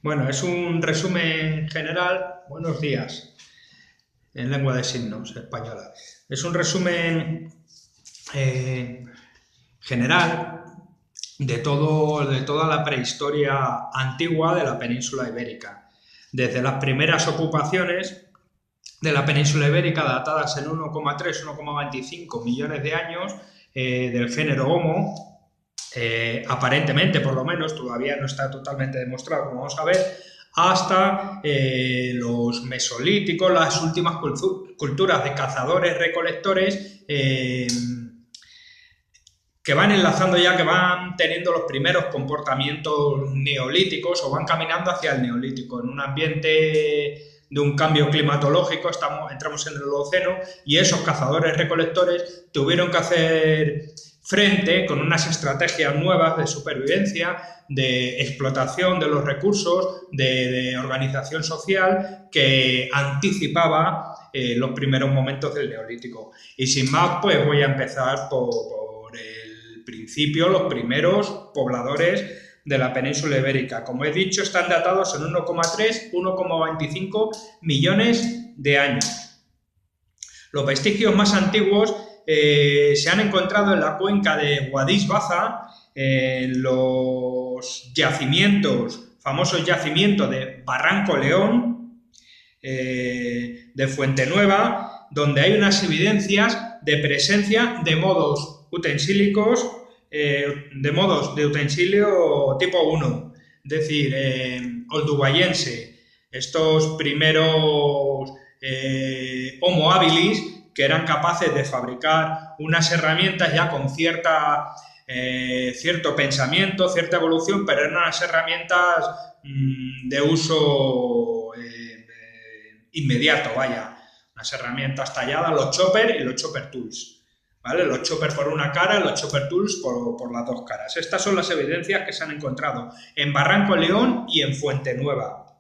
Bueno, es un resumen general. Buenos días, en lengua de signos española. Es un resumen eh, general de toda la prehistoria antigua de la península ibérica. Desde las primeras ocupaciones de la península ibérica, datadas en 1,3-1,25 millones de años, del género Homo. Aparentemente, por lo menos, todavía no está totalmente demostrado, como vamos a ver, hasta los mesolíticos, las últimas culturas de cazadores-recolectores, que van enlazando ya, que van teniendo los primeros comportamientos neolíticos o van caminando hacia el neolítico, en un ambiente de un cambio climatológico. Entramos en el Holoceno y esos cazadores-recolectores tuvieron que hacer frente con unas estrategias nuevas de supervivencia, de explotación de los recursos, de organización social, que anticipaba los primeros momentos del Neolítico. Y sin más, pues voy a empezar por el principio, los primeros pobladores de la península ibérica. Como he dicho, están datados en 1,3-1,25 millones de años. Los vestigios más antiguos se han encontrado en la cuenca de Guadix-Baza, en los yacimientos, famosos yacimientos de Barranco León, de Fuentenueva, donde hay unas evidencias de presencia de modos utensílicos, de modos de utensilio tipo 1, es decir, oldubayense. Estos primeros Homo habilis, que eran capaces de fabricar unas herramientas ya con cierto pensamiento, cierta evolución, pero eran unas herramientas de uso inmediato, vaya. Unas herramientas talladas, los chopper y los chopper tools. ¿Vale? Los chopper por una cara, los chopper tools por las dos caras. Estas son las evidencias que se han encontrado en Barranco León y en Fuentenueva.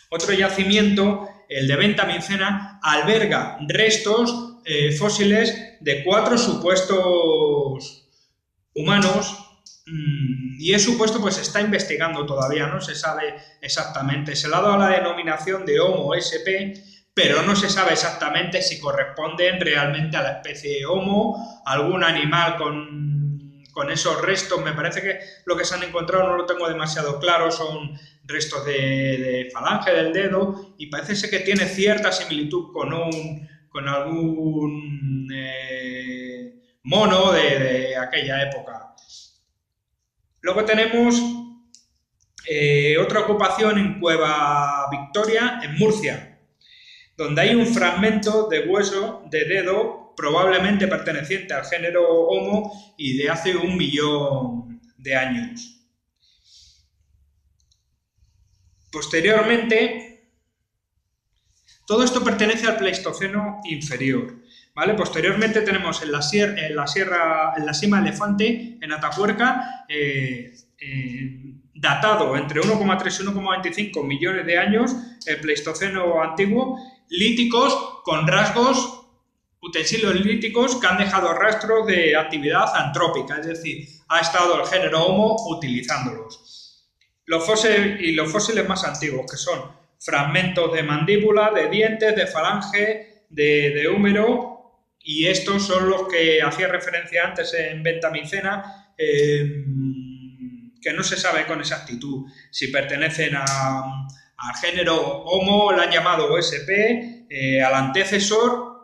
Otro yacimiento, el de Venta-Mincena, alberga restos fósiles de 4 supuestos humanos, y el supuesto pues se está investigando todavía, no se sabe exactamente. Se le ha dado la denominación de Homo SP, pero no se sabe exactamente si corresponden realmente a la especie Homo, algún animal con esos restos. Me parece que lo que se han encontrado, no lo tengo demasiado claro, son restos de falange del dedo, y parece ser que tiene cierta similitud con algún mono de aquella época. Luego tenemos otra ocupación en Cueva Victoria, en Murcia, donde hay un fragmento de hueso de dedo probablemente perteneciente al género Homo y de hace 1 millón de años. Posteriormente, todo esto pertenece al Pleistoceno inferior, ¿vale? Posteriormente tenemos en la Sima Elefante, en Atapuerca, datado entre 1,3 y 1,25 millones de años, el Pleistoceno antiguo, líticos con rasgos, utensilios líticos que han dejado rastros de actividad antrópica, es decir, ha estado el género Homo utilizándolos. Los fósiles más antiguos, que son fragmentos de mandíbula, de dientes, de falange, de húmero, y estos son los que hacía referencia antes en Venta-Mincena, que no se sabe con exactitud si pertenecen al género Homo, la han llamado OSP, al antecesor,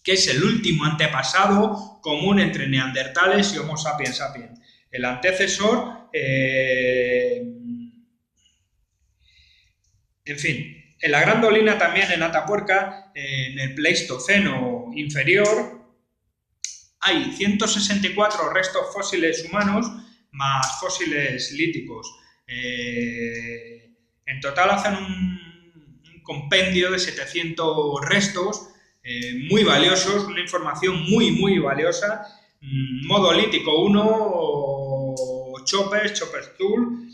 que es el último antepasado común entre neandertales y Homo sapiens sapiens. El antecesor, en fin, en la Gran Dolina, también en Atapuerca, en el Pleistoceno inferior, hay 164 restos fósiles humanos más fósiles líticos. En total hacen un compendio de 700 restos muy valiosos, una información muy valiosa. Modo lítico 1, chopper tool,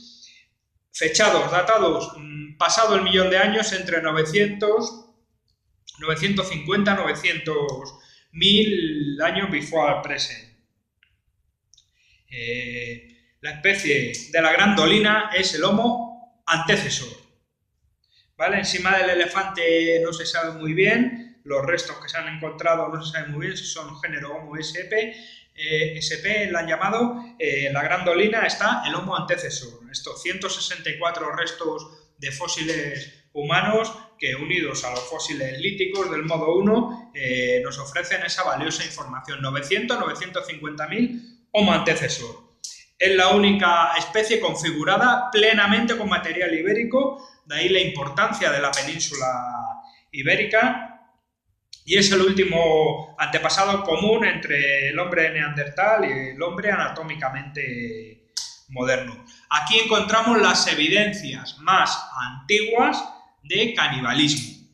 fechados, datados, pasado el millón de años, entre 950, 900, 1000 años before present. La especie de la Gran Dolina es el Homo antecesor. ¿Vale? Encima del elefante no se sabe muy bien, los restos que se han encontrado no se sabe muy bien si son género Homo SP, la han llamado, la Gran Dolina está el Homo antecesor, estos 164 restos de fósiles humanos que unidos a los fósiles líticos del modo 1 nos ofrecen esa valiosa información, 950.000 Homo antecesor. Es la única especie configurada plenamente con material ibérico, de ahí la importancia de la península ibérica, y es el último antepasado común entre el hombre neandertal y el hombre anatómicamente moderno. Aquí encontramos las evidencias más antiguas de canibalismo.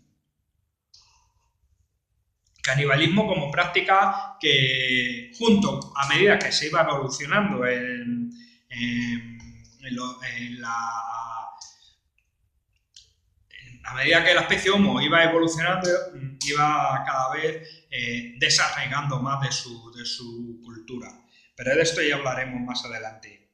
Canibalismo como práctica que, junto a medida que se iba evolucionando a medida que la especie Homo iba evolucionando, iba cada vez desarraigando más de su cultura. Pero de esto ya hablaremos más adelante.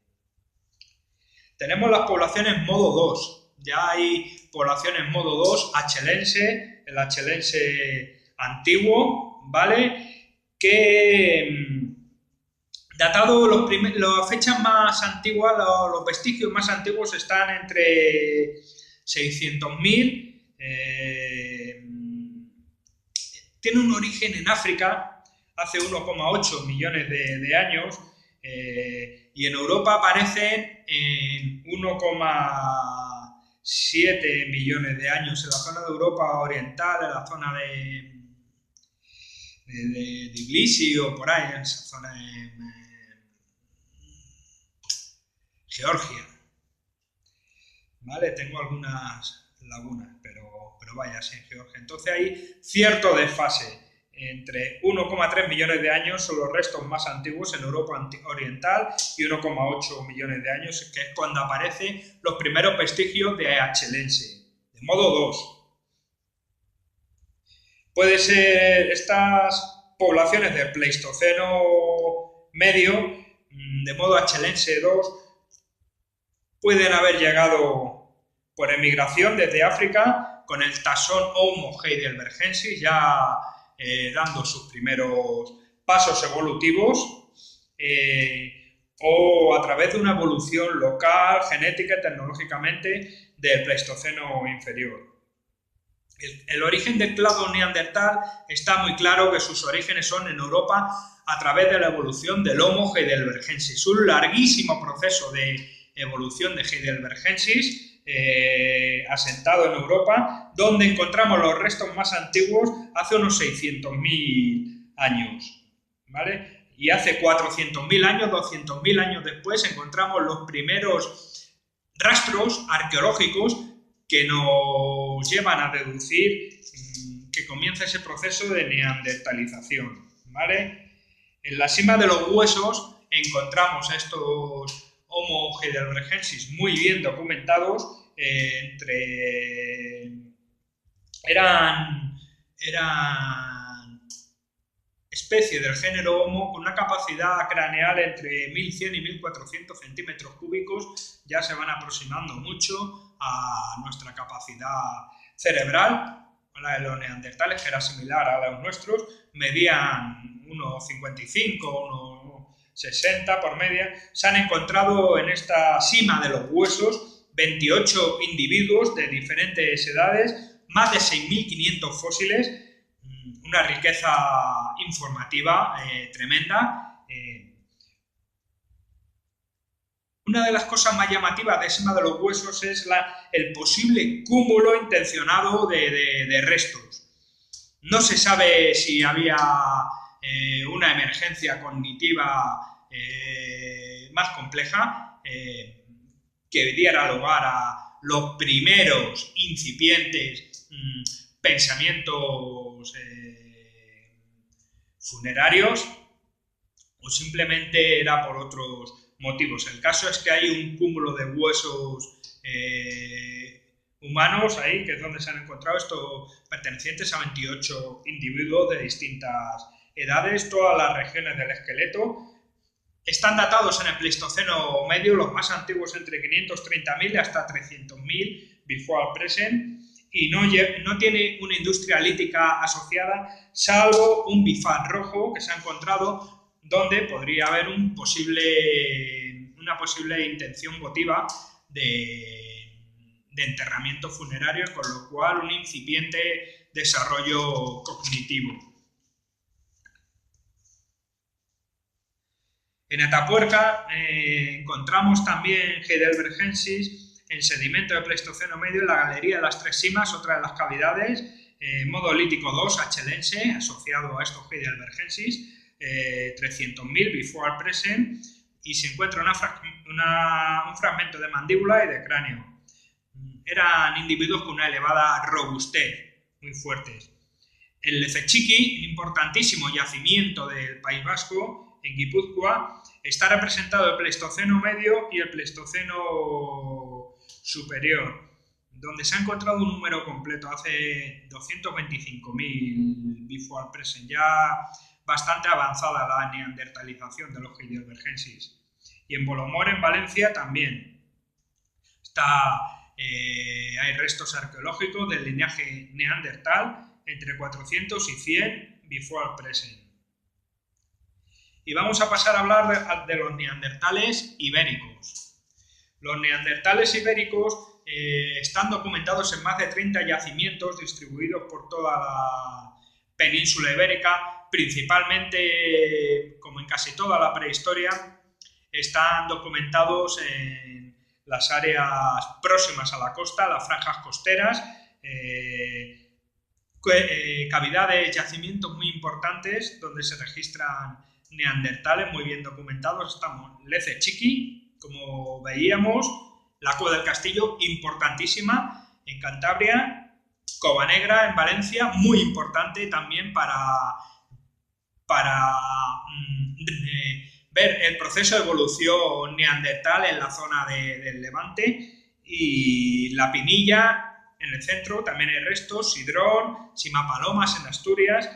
Tenemos las poblaciones modo 2. Ya hay poblaciones modo 2, achelense, el achelense antiguo, ¿vale? Que datado las fechas más antiguas, los vestigios más antiguos están entre 600.000, tiene un origen en África hace 1,8 millones de años y en Europa aparecen en 1,7 millones de años en la zona de Europa Oriental, en la zona de Tbilisi o por ahí, en esa zona de Georgia. ¿Vale? Tengo algunas lagunas, pero vaya, sí, en Georgia. Entonces hay cierto desfase entre 1,3 millones de años son los restos más antiguos en Europa Oriental y 1,8 millones de años, que es cuando aparecen los primeros vestigios de achelense, de modo 2. Puede ser estas poblaciones del Pleistoceno medio, de modo achelense 2, pueden haber llegado por emigración desde África con el taxón Homo heidelbergensis ya dando sus primeros pasos evolutivos o a través de una evolución local, genética y tecnológicamente del Pleistoceno inferior. El origen del clado neandertal está muy claro que sus orígenes son en Europa a través de la evolución del Homo heidelbergensis, un larguísimo proceso de evolución de heidelbergensis asentado en Europa, donde encontramos los restos más antiguos hace unos 600.000 años, ¿vale? Y hace 400.000 años, 200.000 años después, encontramos los primeros rastros arqueológicos que nos llevan a deducir que comienza ese proceso de neandertalización, ¿vale? En la cima de los huesos encontramos estos Homo heidelbergensis muy bien documentados, eran especie del género Homo con una capacidad craneal entre 1100 y 1400 centímetros cúbicos, ya se van aproximando mucho a nuestra capacidad cerebral. La de los neandertales, que era similar a los nuestros, medían 1,55, 1,60 por media. Se han encontrado en esta cima de los huesos 28 individuos de diferentes edades, más de 6.500 fósiles, una riqueza informativa tremenda. Una de las cosas más llamativas de encima de los huesos es el posible cúmulo intencionado de restos. No se sabe si había una emergencia cognitiva más compleja que diera lugar a los primeros incipientes pensamientos funerarios o simplemente era por otros motivos. El caso es que hay un cúmulo de huesos humanos ahí, que es donde se han encontrado estos pertenecientes a 28 individuos de distintas edades, todas las regiones del esqueleto están datados en el Pleistoceno medio, los más antiguos entre 530.000 y hasta 300.000 before present, y no tiene una industria lítica asociada, salvo un bifán rojo que se ha encontrado, donde podría haber una posible intención votiva de enterramiento funerario, con lo cual un incipiente desarrollo cognitivo. En Atapuerca encontramos también heidelbergensis en sedimento de Pleistoceno medio en la galería de las Tres Simas, otra de las cavidades, modo lítico 2 achelense, asociado a estos heidelbergensis, 300.000 before present, y se encuentra un fragmento de mandíbula y de cráneo. Eran individuos con una elevada robustez, muy fuertes. El Lefetxiki, un importantísimo yacimiento del País Vasco, en Guipúzcoa, está representado el Pleistoceno medio y el Pleistoceno superior, donde se ha encontrado un número completo, hace 225.000 before present, ya bastante avanzada la neandertalización de los heidelbergensis. Y en Bolomor, en Valencia, también hay restos arqueológicos del linaje neandertal entre 400 y 100 before present. Y vamos a pasar a hablar de los neandertales ibéricos. Los neandertales ibéricos están documentados en más de 30 yacimientos distribuidos por toda la península ibérica, principalmente, como en casi toda la prehistoria, están documentados en las áreas próximas a la costa, las franjas costeras, cavidades, yacimientos muy importantes donde se registran neandertales muy bien documentados. Estamos Lefetxiki, como veíamos, la Cueva del Castillo, importantísima en Cantabria, Cova Negra en Valencia, muy importante también para ver el proceso de evolución neandertal en la zona del Levante, y La Pinilla en el centro, también hay restos, Sidrón, Simapalomas en Asturias.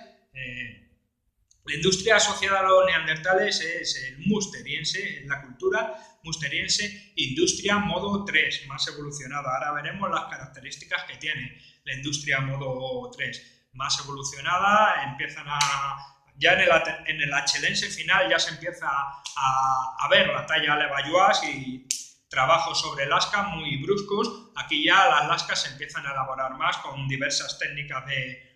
La industria asociada a los neandertales es el musteriense, la cultura musteriense, industria modo 3, más evolucionada. Ahora veremos las características que tiene la industria modo 3. Más evolucionada, empiezan ya en el achelense final ya se empieza a ver la talla Levallois y trabajos sobre lascas muy bruscos. Aquí ya las lascas se empiezan a elaborar más con diversas técnicas de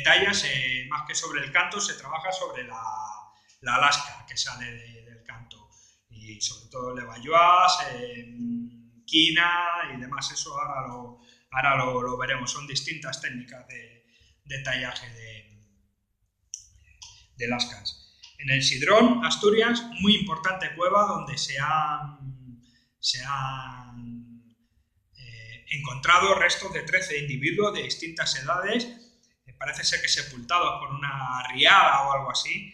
tallas, más que sobre el canto, se trabaja sobre la lasca que sale del canto, y sobre todo Levallois, quina y demás. Eso ahora lo veremos, son distintas técnicas de tallaje de lascas. En el Sidrón, Asturias, muy importante cueva donde se han encontrado restos de 13 individuos de distintas edades, parece ser que sepultados por una riada o algo así.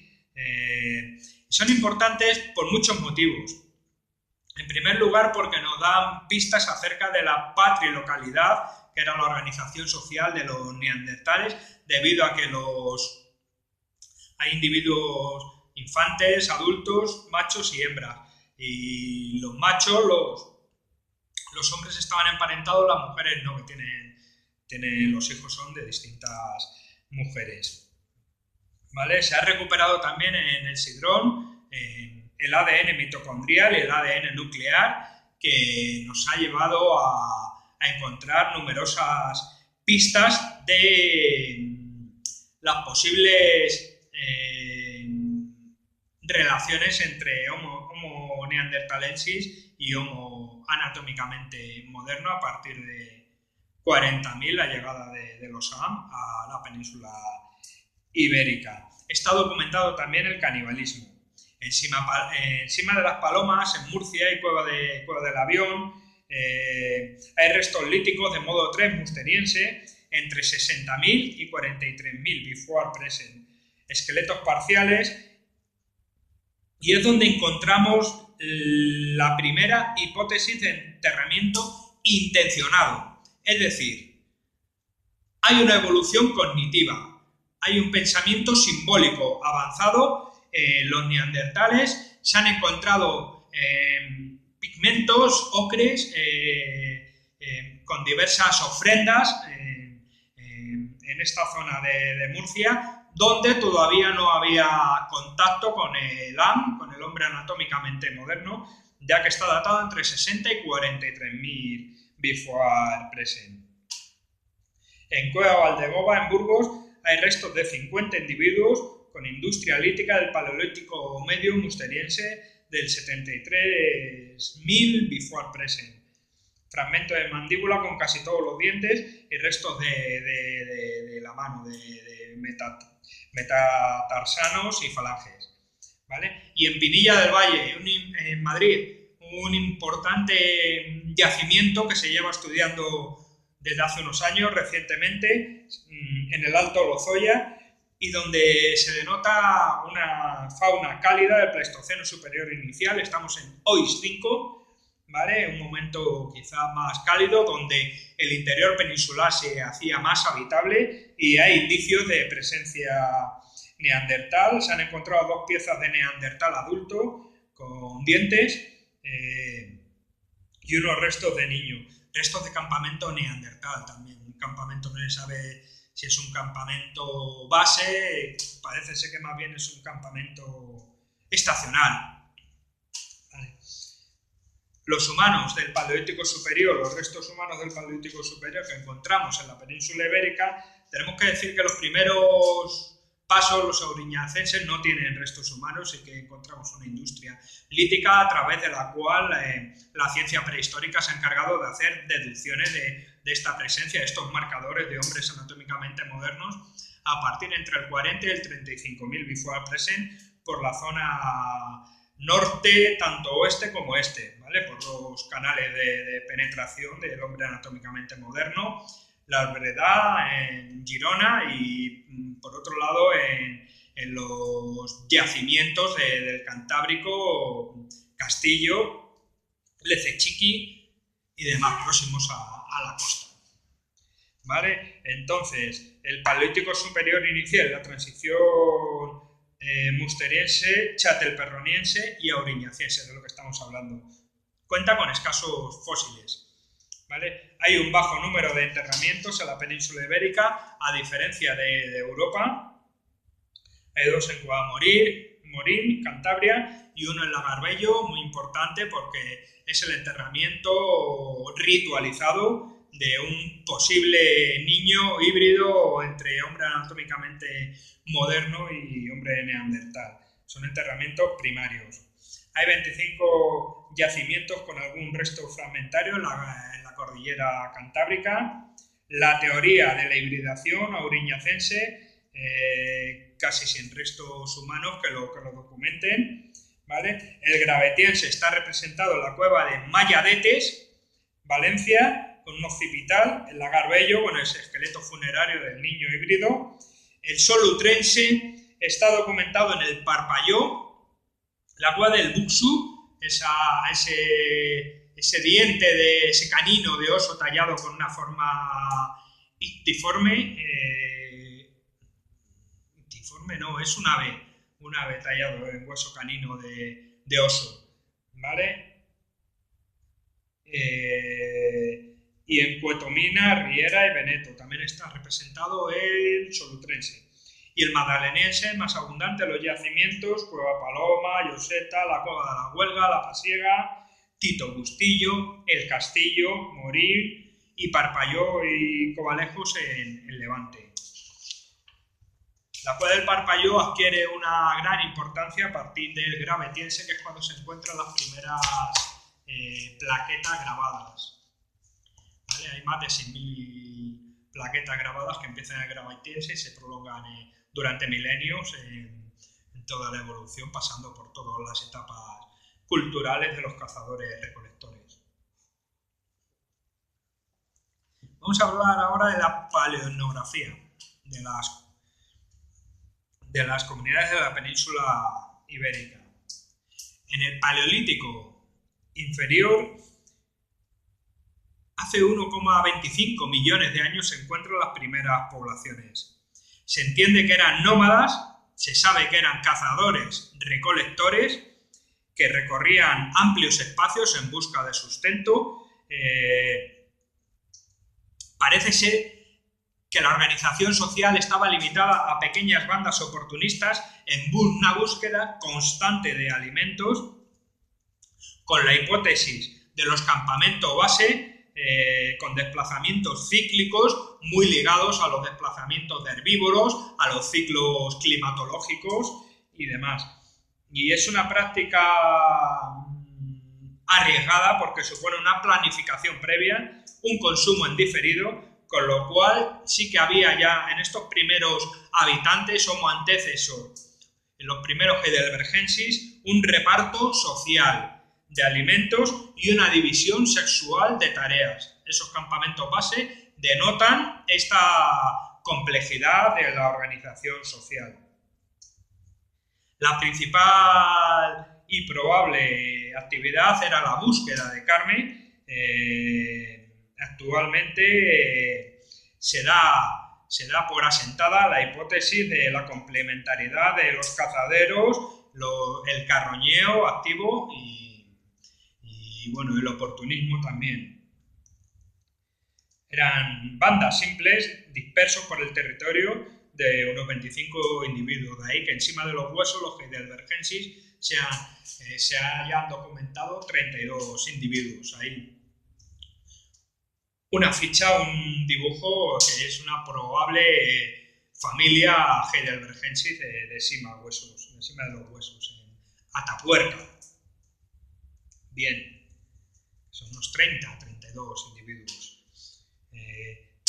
Son importantes por muchos motivos. En primer lugar, porque nos dan pistas acerca de la patrilocalidad, que era la organización social de los neandertales, debido a que hay individuos infantes, adultos, machos y hembras. Y los machos, los hombres estaban emparentados, las mujeres no, que tienen los hijos son de distintas mujeres. ¿Vale? Se ha recuperado también en el Sidrón el ADN mitocondrial y el ADN nuclear, que nos ha llevado a encontrar numerosas pistas de las posibles relaciones entre Homo neanderthalensis y Homo anatómicamente moderno a partir de 40.000, la llegada de los Am a la península ibérica. Está documentado también el canibalismo. Encima de las Palomas, en Murcia, hay Cueva del Avión, hay restos líticos de modo 3 musteriense, entre 60.000 y 43.000 before present, esqueletos parciales, y es donde encontramos la primera hipótesis de enterramiento intencionado. Es decir, hay una evolución cognitiva, hay un pensamiento simbólico avanzado. Los neandertales se han encontrado pigmentos, ocres, con diversas ofrendas en esta zona de Murcia, donde todavía no había contacto con el AM, con el hombre anatómicamente moderno, ya que está datado entre 60 y 43.000 before present. En Cueva Valdegova, en Burgos, hay restos de 50 individuos con industria lítica del Paleolítico Medio musteriense del 73.000 before present. Fragmentos de mandíbula con casi todos los dientes y restos de la mano, de metatarsanos y falanges, ¿vale? Y en Pinilla del Valle, en Madrid, un importante yacimiento que se lleva estudiando desde hace unos años, recientemente, en el Alto Lozoya, y donde se denota una fauna cálida del Pleistoceno superior inicial. Estamos en OIS 5, ¿vale? Un momento quizá más cálido, donde el interior peninsular se hacía más habitable y hay indicios de presencia neandertal. Se han encontrado 2 piezas de neandertal adulto con dientes y unos restos de niño. Restos de campamento neandertal también. Un campamento no se sabe si es un campamento base, parece ser que más bien es un campamento estacional. Vale. Los humanos del Paleolítico Superior, los restos humanos del Paleolítico Superior que encontramos en la península ibérica, tenemos que decir que los primeros pasos, los auriñacenses, no tienen restos humanos y que encontramos una industria lítica a través de la cual la ciencia prehistórica se ha encargado de hacer deducciones de esta presencia, de estos marcadores de hombres anatómicamente modernos a partir entre el 40 y el 35.000 before present por la zona norte, tanto oeste como este, ¿vale? Por los canales de penetración del hombre anatómicamente moderno, la Albereda, en Girona y, por otro lado, en los yacimientos del Cantábrico, Castillo, Lecechiqui y demás próximos a la costa. ¿Vale? Entonces, el Paleolítico Superior inicial, la transición musteriense, chatelperroniense y auriñacense, de lo que estamos hablando, cuenta con escasos fósiles. ¿Vale? Hay un bajo número de enterramientos en la península ibérica, a diferencia de Europa. Hay 2 en Morín, Cantabria, y uno en Lagarbello, muy importante porque es el enterramiento ritualizado de un posible niño híbrido entre hombre anatómicamente moderno y hombre neandertal. Son enterramientos primarios. Hay 25 yacimientos con algún resto fragmentario en la cordillera cantábrica. La teoría de la hibridación auriñacense, casi sin restos humanos que lo documenten, ¿vale? El gravetiense está representado en la cueva de Malladetes, Valencia, con un occipital, el Lagarbello, con ese esqueleto funerario del niño híbrido. El solutrense está documentado en el Parpalló, la cueva del Buxu, ese diente, ese canino de oso tallado con una forma ictiforme. Ictiforme no, es un ave tallado en hueso canino de oso, ¿vale? Y en Cuetomina, Riera y Veneto también está representado el solutrense. Y el magdalenense, más abundante en los yacimientos, Cueva Paloma, Lloseta, la Cueva de la Huelga, la Pasiega, Tito Bustillo, El Castillo, Morín y Parpalló y Covalejos en Levante. La Cueva del Parpalló adquiere una gran importancia a partir del gravetiense, que es cuando se encuentran las primeras plaquetas grabadas. ¿Vale? Hay más de 6.000 plaquetas grabadas que empiezan en el gravetiense y se prolongan durante milenios en toda la evolución, pasando por todas las etapas culturales de los cazadores-recolectores. Vamos a hablar ahora de la paleoetnografía de las comunidades de la península ibérica. En el Paleolítico inferior, hace 1,25 millones de años se encuentran las primeras poblaciones. Se entiende que eran nómadas, se sabe que eran cazadores, recolectores, que recorrían amplios espacios en busca de sustento. Parece ser que la organización social estaba limitada a pequeñas bandas oportunistas en una búsqueda constante de alimentos, con la hipótesis de los campamentos base, con desplazamientos cíclicos muy ligados a los desplazamientos de herbívoros, a los ciclos climatológicos y demás. Y es una práctica arriesgada porque supone una planificación previa, un consumo en diferido, con lo cual sí que había ya en estos primeros habitantes homo antecessor, en los primeros heidelbergensis, un reparto social de alimentos y una división sexual de tareas. Esos campamentos base denotan esta complejidad de la organización social. La principal y probable actividad era la búsqueda de carne. Actualmente se da por asentada la hipótesis de la complementariedad de los cazaderos, el carroñeo activo y bueno, el oportunismo también. Eran bandas simples, dispersos por el territorio, de unos 25 individuos. De ahí que encima de los huesos, los heidelbergensis, se hayan documentado 32 individuos ahí. Una ficha, un dibujo que es una probable familia heidelbergensis de cima de los huesos, en Atapuerca. Bien, son unos 32 individuos.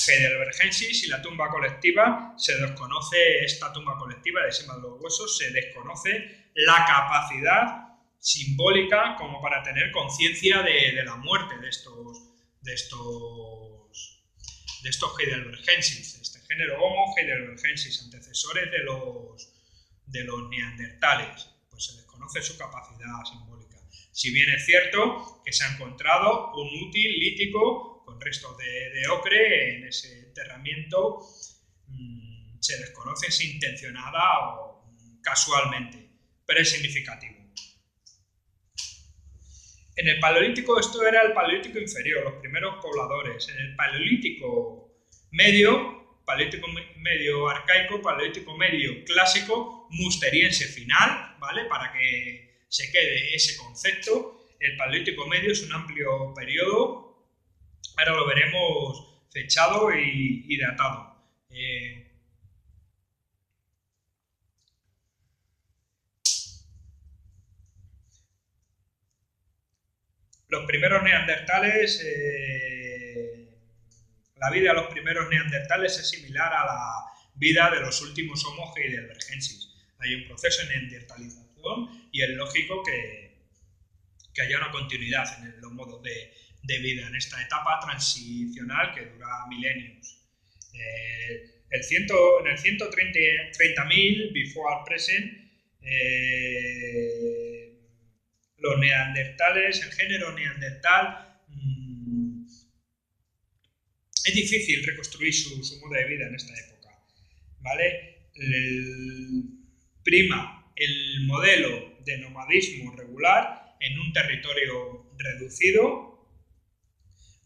Heidelbergensis y la tumba colectiva, se desconoce esta tumba colectiva de cima de los huesos, se desconoce la capacidad simbólica como para tener conciencia de la muerte de estos heidelbergensis, este género Homo heidelbergensis, antecesores de los neandertales, pues se desconoce su capacidad simbólica. Si bien es cierto que se ha encontrado un útil lítico con restos de ocre en ese enterramiento, se desconoce si intencionada o casualmente, pero es significativo. En el Paleolítico, esto era el Paleolítico inferior, los primeros pobladores. En el Paleolítico medio arcaico, Paleolítico medio clásico, musteriense final, ¿vale? Para que se quede ese concepto. El Paleolítico medio es un amplio periodo. Ahora lo veremos fechado y datado. Los primeros neandertales, la vida de los primeros neandertales es similar a la vida de los últimos Homo heidelbergensis. Hay un proceso de neandertalización y es lógico que haya una continuidad en los modos de vida en esta etapa transicional que dura milenios. En el 130.000 before present, los neandertales, el género neandertal, es difícil reconstruir su modo de vida en esta época, ¿vale? Prima el modelo de nomadismo regular en un territorio reducido,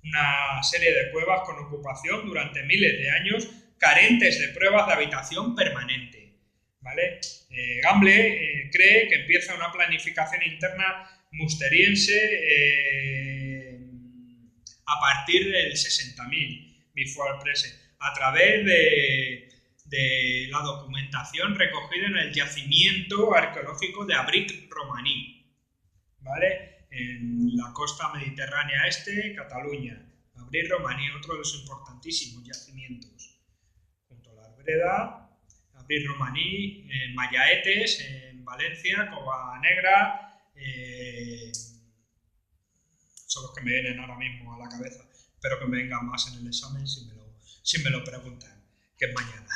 una serie de cuevas con ocupación durante miles de años, carentes de pruebas de habitación permanente, ¿vale? Gamble cree que empieza una planificación interna musteriense a partir del 60.000 before present, a través de la documentación recogida en el yacimiento arqueológico de Abric Romaní, ¿vale? En la costa mediterránea este, Cataluña. Abric Romaní, otro de los importantísimos yacimientos. Junto a la Arbreda, Abric Romaní, Mayaetes, en Valencia, Cova Negra, son los que me vienen ahora mismo a la cabeza. Espero que me vengan más en el examen si me lo preguntan, que es mañana.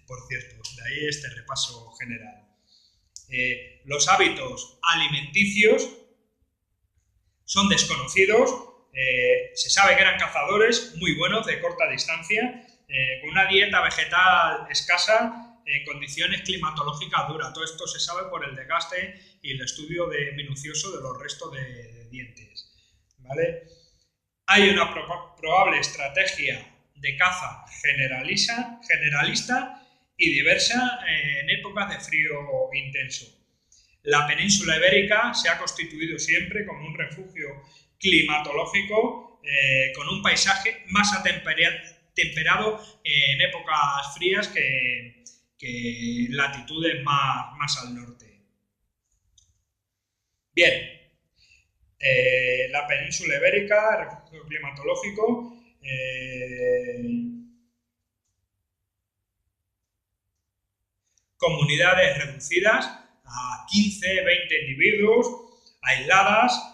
Por cierto, de ahí este repaso general. Los hábitos alimenticios son desconocidos. Se sabe que eran cazadores muy buenos de corta distancia, con una dieta vegetal escasa, en condiciones climatológicas duras. Todo esto se sabe por el desgaste y el estudio minucioso de los restos de dientes, ¿vale? Hay una probable estrategia de caza generalista y diversa en épocas de frío intenso. La península ibérica se ha constituido siempre como un refugio climatológico con un paisaje más temperado en épocas frías que latitudes más al norte. Bien, la península ibérica, refugio climatológico, comunidades reducidas a 15, 20 individuos, aisladas,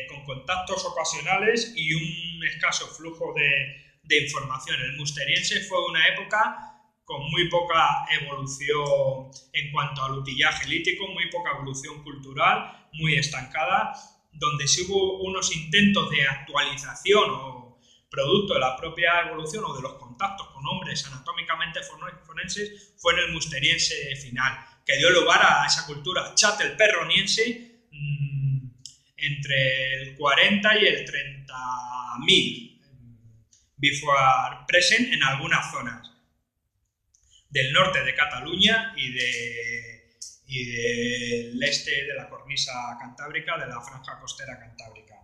con contactos ocasionales y un escaso flujo de información. El musteriense fue una época con muy poca evolución en cuanto al utillaje lítico, muy poca evolución cultural, muy estancada, donde sí hubo unos intentos de actualización o producto de la propia evolución o de los contactos con hombres anatómicamente forenses, fue en el musteriense final, que dio lugar a esa cultura châtel-perroniense entre el 40 y el 30.000 before present en algunas zonas del norte de Cataluña y del este de la cornisa cantábrica, de la franja costera cantábrica.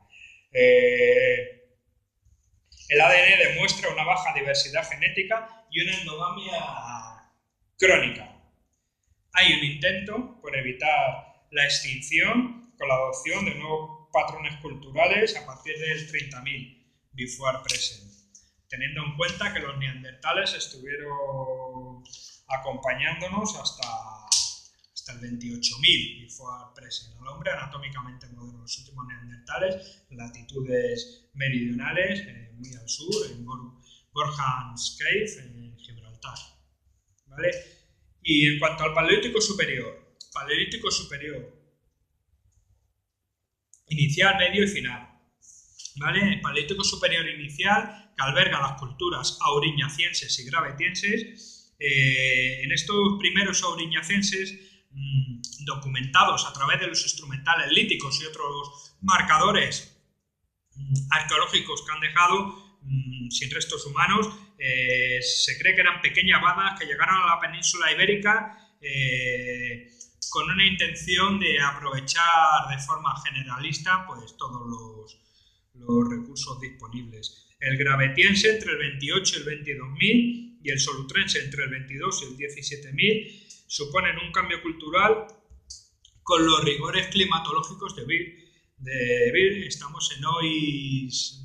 El ADN demuestra una baja diversidad genética y una endogamia crónica. Hay un intento por evitar la extinción con la adopción de nuevos patrones culturales a partir del 30.000 before present, teniendo en cuenta que los neandertales estuvieron acompañándonos hasta el 28.000 before present al hombre anatómicamente moderno. Los últimos neandertales, latitudes meridionales, muy al sur, en Gorham's Cave, en Gibraltar, ¿vale? Y en cuanto al Paleolítico Superior, inicial, medio y final, ¿vale? El Paleolítico Superior inicial, que alberga las culturas auriñacienses y gravetienses. En estos primeros auriñacienses, documentados a través de los instrumentales líticos y otros marcadores arqueológicos que han dejado sin restos humanos, se cree que eran pequeñas bandas que llegaron a la península ibérica con una intención de aprovechar de forma generalista pues todos los recursos disponibles. El gravetiense entre el 28 y el 22.000 y el solutrense entre el 22 y el 17.000 suponen un cambio cultural con los rigores climatológicos de Beer. Estamos en OIS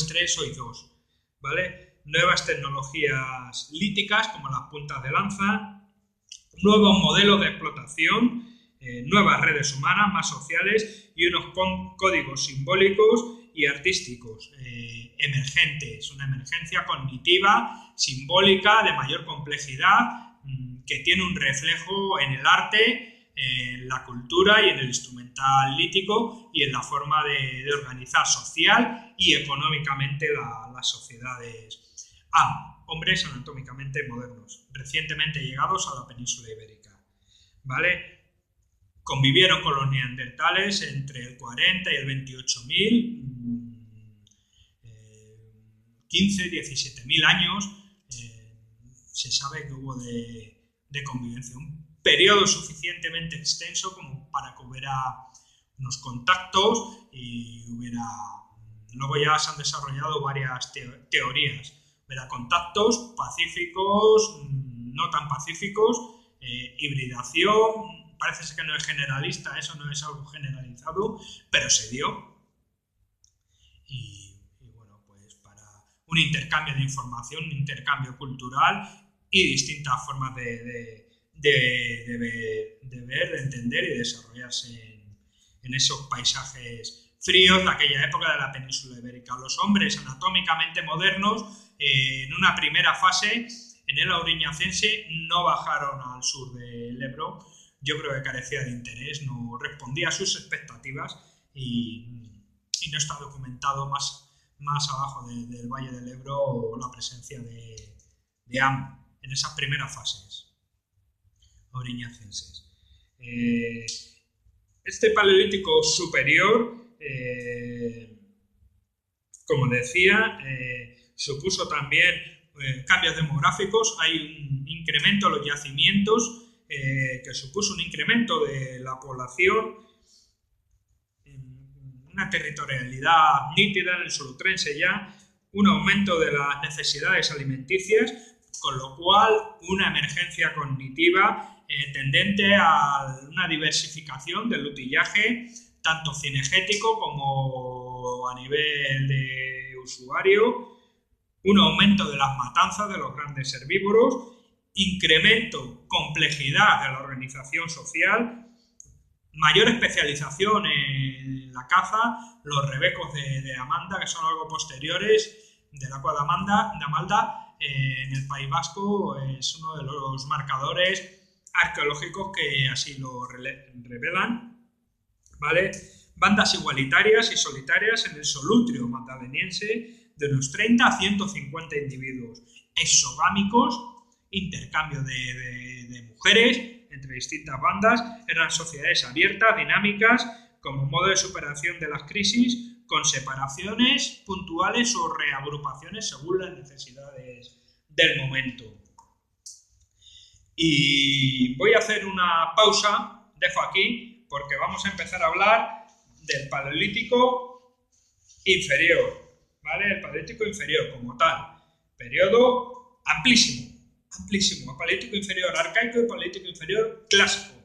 3, OIS 2, ¿vale? Nuevas tecnologías líticas como las puntas de lanza, nuevos modelos de explotación, nuevas redes humanas más sociales y unos códigos simbólicos y artísticos emergentes, una emergencia cognitiva, simbólica, de mayor complejidad, que tiene un reflejo en el arte, en la cultura y en el instrumental lítico y en la forma de organizar social y económicamente las sociedades. Hombres anatómicamente modernos, recientemente llegados a la península ibérica, ¿vale? Convivieron con los neandertales entre el 40 y el 28.000, 15, 17.000 años. Se sabe que hubo de convivencia, un periodo suficientemente extenso como para que hubiera unos contactos y luego ya se han desarrollado varias teorías. Hubiera contactos pacíficos, no tan pacíficos, hibridación. Parece ser que no es generalista, eso no es algo generalizado, pero se dio. Y bueno, pues para un intercambio de información, un intercambio cultural y distintas formas de ver, de entender y desarrollarse en esos paisajes fríos de aquella época de la península ibérica. Los hombres anatómicamente modernos, en una primera fase, en el auriñacense, no bajaron al sur del Ebro. Yo creo que carecía de interés, no respondía a sus expectativas y no está documentado más abajo del Valle del Ebro la presencia de AM en esas primeras fases auriñacenses. Este Paleolítico superior, como decía, supuso también cambios demográficos. Hay un incremento de los yacimientos que supuso un incremento de la población, una territorialidad nítida en el solutrense ya, un aumento de las necesidades alimenticias, con lo cual una emergencia cognitiva tendente a una diversificación del utillaje, tanto cinegético como a nivel de usuario, un aumento de las matanzas de los grandes herbívoros, incremento, complejidad de la organización social, mayor especialización en la caza, los rebecos de Amanda, que son algo posteriores, de la cual Amalda en el País Vasco es uno de los marcadores arqueológicos que así lo revelan, ¿vale? Bandas igualitarias y solitarias en el solutrio magdaleniense de unos 30 a 150 individuos, exogámicos, intercambio de mujeres entre distintas bandas, eran sociedades abiertas, dinámicas, como modo de superación de las crisis, con separaciones puntuales o reagrupaciones según las necesidades del momento. Y voy a hacer una pausa, dejo aquí, porque vamos a empezar a hablar del Paleolítico inferior, ¿vale? El Paleolítico inferior como tal, periodo amplísimo, amplísimo, Paleolítico inferior arcaico y Paleolítico inferior clásico,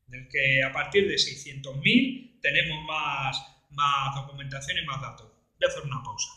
del que a partir de 600.000 tenemos más documentación y más datos. Voy a hacer una pausa.